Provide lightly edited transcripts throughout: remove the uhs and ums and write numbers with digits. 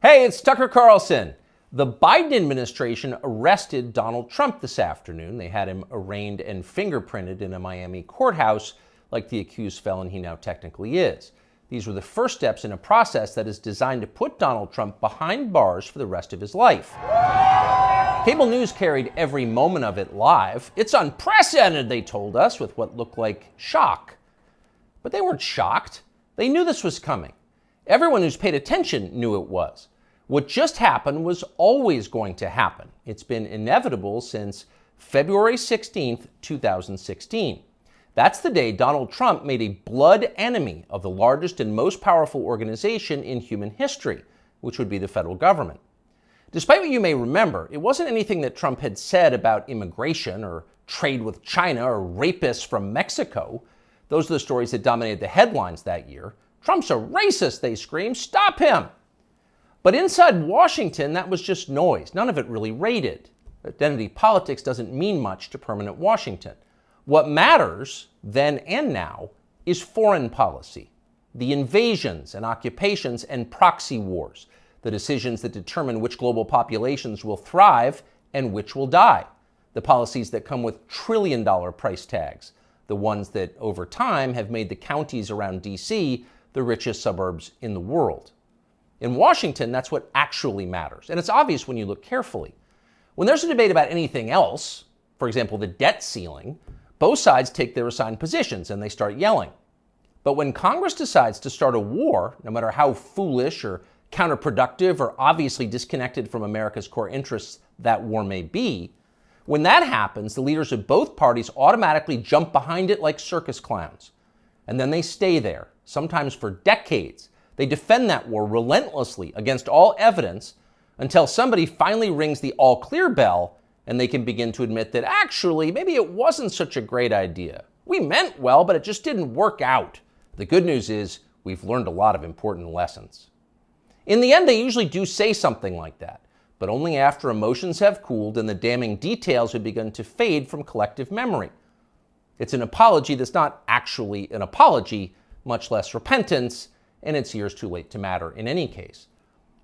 Hey, it's Tucker Carlson. The Biden administration arrested Donald Trump this afternoon. They had him arraigned and fingerprinted in a Miami courthouse like the accused felon he now technically is. These were the first steps in a process that is designed to put Donald Trump behind bars for the rest of his life. Cable news carried every moment of it live. It's unprecedented, they told us, with what looked like shock. But they weren't shocked. They knew this was coming. Everyone who's paid attention knew it was. What just happened was always going to happen. It's been inevitable since February 16th, 2016. That's the day Donald Trump made a blood enemy of the largest and most powerful organization in human history, which would be the federal government. Despite what you may remember, it wasn't anything that Trump had said about immigration or trade with China or rapists from Mexico. Those are the stories that dominated the headlines that year. Trump's a racist, they screamed. Stop him! But inside Washington, that was just noise. None of it really rated. Identity politics doesn't mean much to permanent Washington. What matters, then and now, is foreign policy. The invasions and occupations and proxy wars. The decisions that determine which global populations will thrive and which will die. The policies that come with trillion-dollar price tags. The ones that, over time, have made the counties around D.C. the richest suburbs in the world. In Washington, that's what actually matters. And it's obvious when you look carefully. When there's a debate about anything else, for example, the debt ceiling, both sides take their assigned positions and they start yelling. But when Congress decides to start a war, no matter how foolish or counterproductive or obviously disconnected from America's core interests that war may be, when that happens, the leaders of both parties automatically jump behind it like circus clowns. And then they stay there, sometimes for decades. They defend that war relentlessly against all evidence until somebody finally rings the all-clear bell and they can begin to admit that actually, maybe it wasn't such a great idea. We meant well, but it just didn't work out. The good news is we've learned a lot of important lessons. In the end, they usually do say something like that, but only after emotions have cooled and the damning details have begun to fade from collective memory. It's an apology that's not actually an apology, much less repentance, and it's years too late to matter in any case.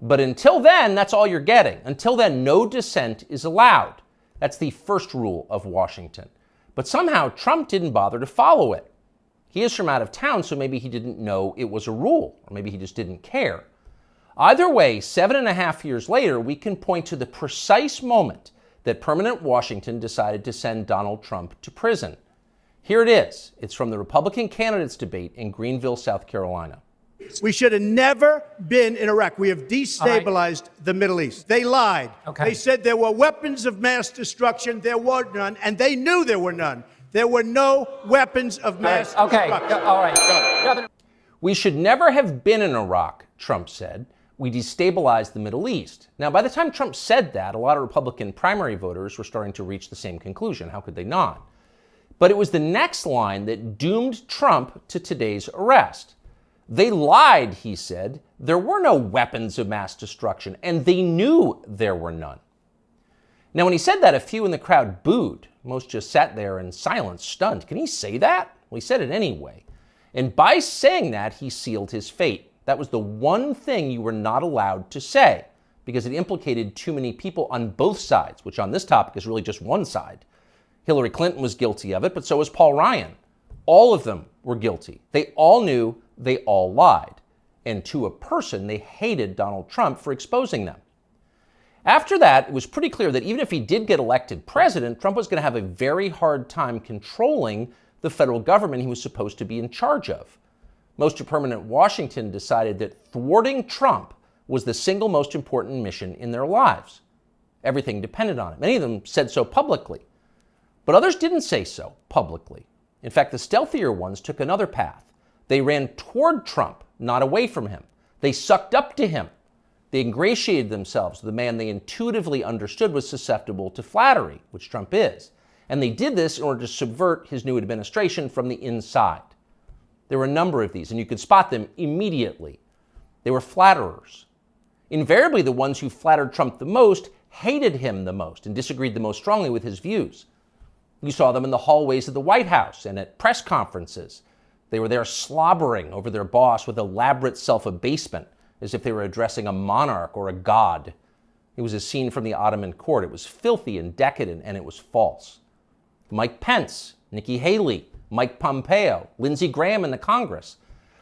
But until then, that's all you're getting. Until then, no dissent is allowed. That's the first rule of Washington. But somehow, Trump didn't bother to follow it. He is from out of town, so maybe he didn't know it was a rule, or maybe he just didn't care. Either way, 7.5 years later, we can point to the precise moment that permanent Washington decided to send Donald Trump to prison. Here it is. It's from the Republican candidates debate in Greenville, South Carolina. We should have never been in Iraq. We have destabilized the Middle East. They lied. They said there were weapons of mass destruction. There were none, and they knew there were none. There were no weapons of mass destruction. All right. We should never have been in Iraq, Trump said. We destabilized the Middle East. Now, by the time Trump said that, a lot of Republican primary voters were starting to reach the same conclusion. How could they not? But it was the next line that doomed Trump to today's arrest. They lied, he said. There were no weapons of mass destruction, and they knew there were none. Now, when he said that, a few in the crowd booed. Most just sat there in silence, stunned. Can he say that? Well, he said it anyway. And by saying that, he sealed his fate. That was the one thing you were not allowed to say, because it implicated too many people on both sides, which on this topic is really just one side. Hillary Clinton was guilty of it, but so was Paul Ryan. All of them were guilty. They all knew, they all lied. And to a person, they hated Donald Trump for exposing them. After that, it was pretty clear that even if he did get elected president, Trump was going to have a very hard time controlling the federal government he was supposed to be in charge of. Most of permanent Washington decided that thwarting Trump was the single most important mission in their lives. Everything depended on it. Many of them said so publicly. But others didn't say so publicly. In fact, the stealthier ones took another path. They ran toward Trump, not away from him. They sucked up to him. They ingratiated themselves with the man they intuitively understood was susceptible to flattery, which Trump is. And they did this in order to subvert his new administration from the inside. There were a number of these, and you could spot them immediately. They were flatterers. Invariably, the ones who flattered Trump the most hated him the most and disagreed the most strongly with his views. You saw them in the hallways of the White House and at press conferences. They were there slobbering over their boss with elaborate self-abasement, as if they were addressing a monarch or a god. It was a scene from the Ottoman court. It was filthy and decadent, and it was false. Mike Pence, Nikki Haley, Mike Pompeo, Lindsey Graham in the Congress.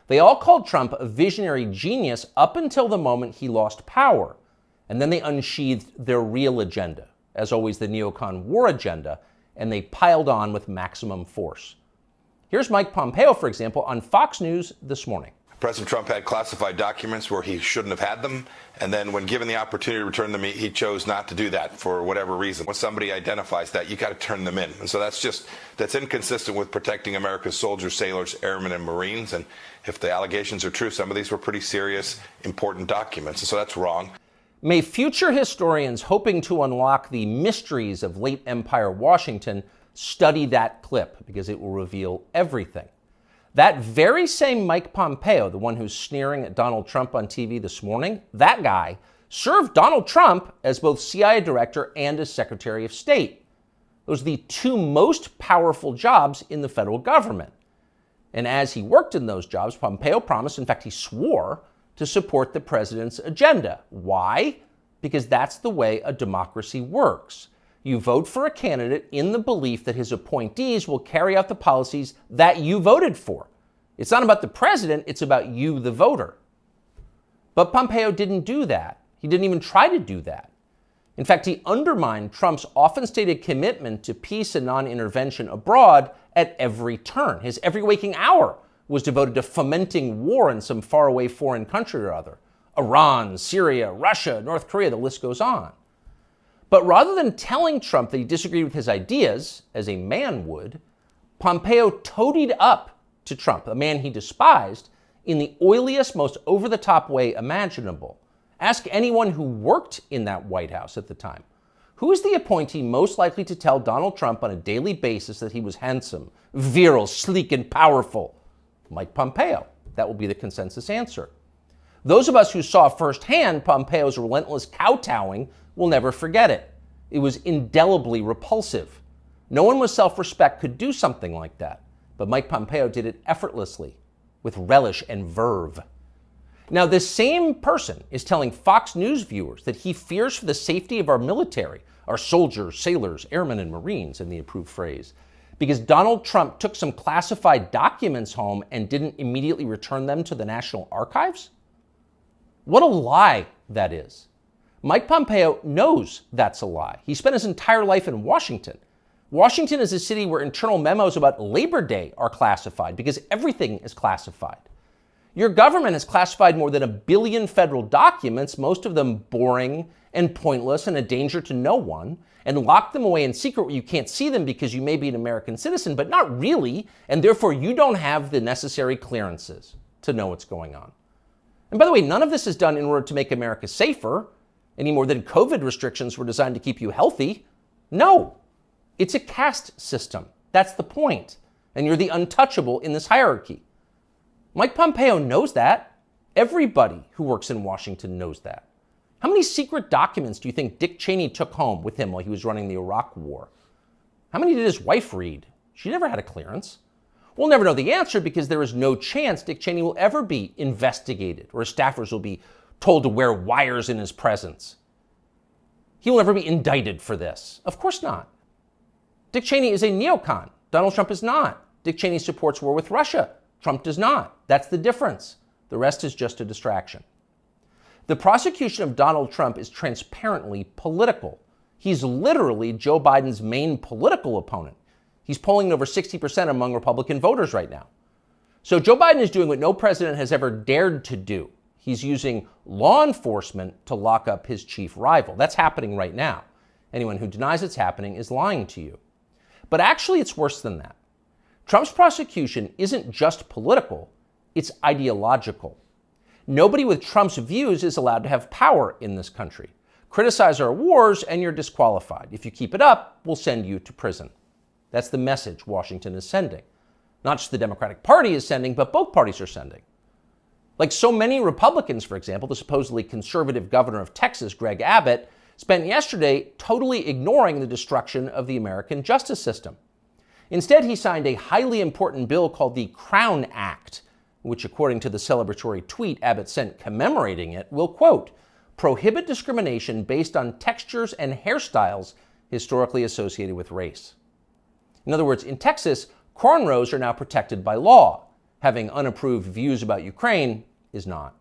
They all called Trump a visionary genius up until the moment he lost power. And then they unsheathed their real agenda, as always the neocon war agenda, and they piled on with maximum force. Here's Mike Pompeo, for example, on Fox News this morning. President Trump had classified documents where he shouldn't have had them, and then when given the opportunity to return them, he chose not to do that for whatever reason. When somebody identifies that, you got to turn them in. And so that's inconsistent with protecting America's soldiers, sailors, airmen, and Marines. And if the allegations are true, some of these were pretty serious, important documents. And so that's wrong. May future historians hoping to unlock the mysteries of late Empire Washington study that clip, because it will reveal everything. That very same Mike Pompeo, the one who's sneering at Donald Trump on TV this morning, that guy served Donald Trump as both CIA director and as Secretary of State. Those are the two most powerful jobs in the federal government. And as he worked in those jobs, Pompeo promised, in fact, he swore, to support the president's agenda. Why? Because that's the way a democracy works. You vote for a candidate in the belief that his appointees will carry out the policies that you voted for. It's not about the president, it's about you, the voter. But Pompeo didn't do that. He didn't even try to do that. In fact, he undermined Trump's often stated commitment to peace and non-intervention abroad at every turn. His every waking hour was devoted to fomenting war in some faraway foreign country or other. Iran, Syria, Russia, North Korea, the list goes on. But rather than telling Trump that he disagreed with his ideas, as a man would, Pompeo toadied up to Trump, a man he despised, in the oiliest, most over-the-top way imaginable. Ask anyone who worked in that White House at the time. Who is the appointee most likely to tell Donald Trump on a daily basis that he was handsome, virile, sleek, and powerful? Mike Pompeo. That will be the consensus answer. Those of us who saw firsthand Pompeo's relentless kowtowing will never forget it. It was indelibly repulsive. No one with self-respect could do something like that. But Mike Pompeo did it effortlessly, with relish and verve. Now, this same person is telling Fox News viewers that he fears for the safety of our military, our soldiers, sailors, airmen, and Marines, in the approved phrase, because Donald Trump took some classified documents home and didn't immediately return them to the National Archives? What a lie that is. Mike Pompeo knows that's a lie. He spent his entire life in Washington. Washington is a city where internal memos about Labor Day are classified because everything is classified. Your government has classified more than 1 billion federal documents, most of them boring and pointless and a danger to no one, and locked them away in secret where you can't see them because you may be an American citizen, but not really, and therefore you don't have the necessary clearances to know what's going on. And by the way, none of this is done in order to make America safer, any more than COVID restrictions were designed to keep you healthy. No, it's a caste system. That's the point. And you're the untouchable in this hierarchy. Mike Pompeo knows that. Everybody who works in Washington knows that. How many secret documents do you think Dick Cheney took home with him while he was running the Iraq War? How many did his wife read? She never had a clearance. We'll never know the answer because there is no chance Dick Cheney will ever be investigated or his staffers will be told to wear wires in his presence. He will never be indicted for this. Of course not. Dick Cheney is a neocon. Donald Trump is not. Dick Cheney supports war with Russia. Trump does not. That's the difference. The rest is just a distraction. The prosecution of Donald Trump is transparently political. He's literally Joe Biden's main political opponent. He's polling over 60% among Republican voters right now. So Joe Biden is doing what no president has ever dared to do. He's using law enforcement to lock up his chief rival. That's happening right now. Anyone who denies it's happening is lying to you. But actually, it's worse than that. Trump's prosecution isn't just political, it's ideological. Nobody with Trump's views is allowed to have power in this country. Criticize our wars and you're disqualified. If you keep it up, we'll send you to prison. That's the message Washington is sending. Not just the Democratic Party is sending, but both parties are sending. Like so many Republicans, for example, the supposedly conservative governor of Texas, Greg Abbott, spent yesterday totally ignoring the destruction of the American justice system. Instead, he signed a highly important bill called the Crown Act, which according to the celebratory tweet Abbott sent commemorating it, will, quote, prohibit discrimination based on textures and hairstyles historically associated with race. In other words, in Texas, cornrows are now protected by law. Having unapproved views about Ukraine is not.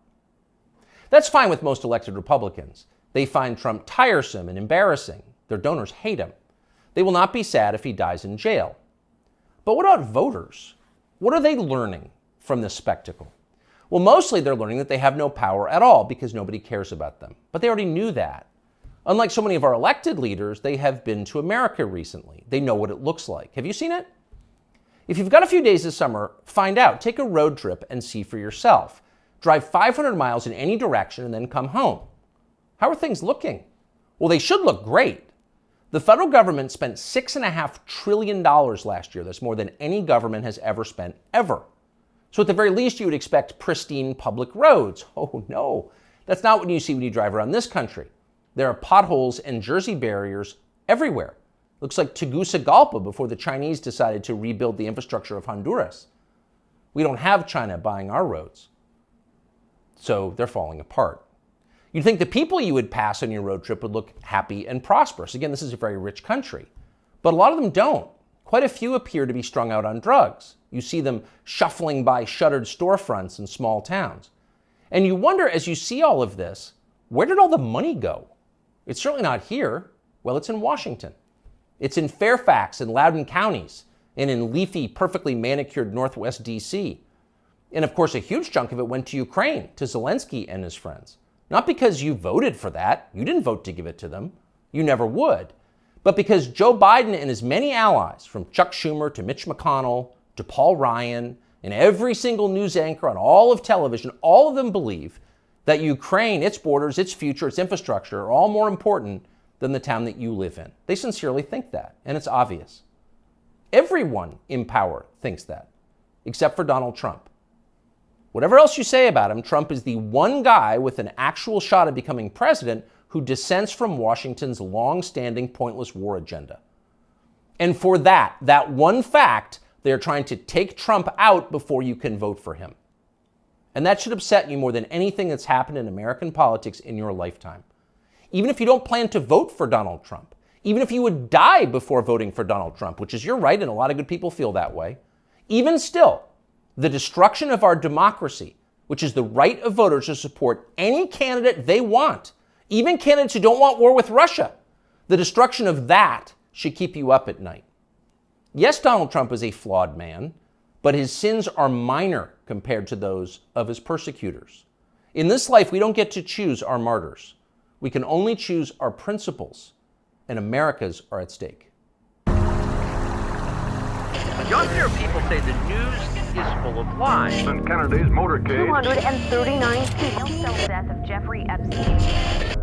That's fine with most elected Republicans. They find Trump tiresome and embarrassing. Their donors hate him. They will not be sad if he dies in jail. But what about voters? What are they learning from this spectacle? Well, mostly they're learning that they have no power at all because nobody cares about them. But they already knew that. Unlike so many of our elected leaders, they have been to America recently. They know what it looks like. Have you seen it? If you've got a few days this summer, find out. Take a road trip and see for yourself. Drive 500 miles in any direction and then come home. How are things looking? Well, they should look great. The federal government spent $6.5 trillion last year. That's more than any government has ever spent, ever. So at the very least, you would expect pristine public roads. Oh no, that's not what you see when you drive around this country. There are potholes and Jersey barriers everywhere. Looks like Tegucigalpa before the Chinese decided to rebuild the infrastructure of Honduras. We don't have China buying our roads. So they're falling apart. You'd think the people you would pass on your road trip would look happy and prosperous. Again, this is a very rich country. But a lot of them don't. Quite a few appear to be strung out on drugs. You see them shuffling by shuttered storefronts in small towns. And you wonder, as you see all of this, where did all the money go? It's certainly not here. Well, it's in Washington. It's in Fairfax and Loudoun counties, and in leafy, perfectly manicured Northwest D.C. And of course, a huge chunk of it went to Ukraine, to Zelensky and his friends. Not because you voted for that. You didn't vote to give it to them. You never would. But because Joe Biden and his many allies, from Chuck Schumer to Mitch McConnell to Paul Ryan and every single news anchor on all of television, all of them believe that Ukraine, its borders, its future, its infrastructure are all more important than the town that you live in. They sincerely think that, and it's obvious. Everyone in power thinks that, except for Donald Trump. Whatever else you say about him, Trump is the one guy with an actual shot at becoming president who dissents from Washington's long-standing pointless war agenda. And for that one fact, they're trying to take Trump out before you can vote for him. And that should upset you more than anything that's happened in American politics in your lifetime. Even if you don't plan to vote for Donald Trump, even if you would die before voting for Donald Trump, which is your right, and a lot of good people feel that way, even still, the destruction of our democracy, which is the right of voters to support any candidate they want, even candidates who don't want war with Russia, the destruction of that should keep you up at night. Yes, Donald Trump is a flawed man, but his sins are minor compared to those of his persecutors. In this life, we don't get to choose our martyrs. We can only choose our principles, and America's are at stake. Younger people say the news is full of lies. Kennedy's motorcade. 239 people. The death of Jeffrey Epstein.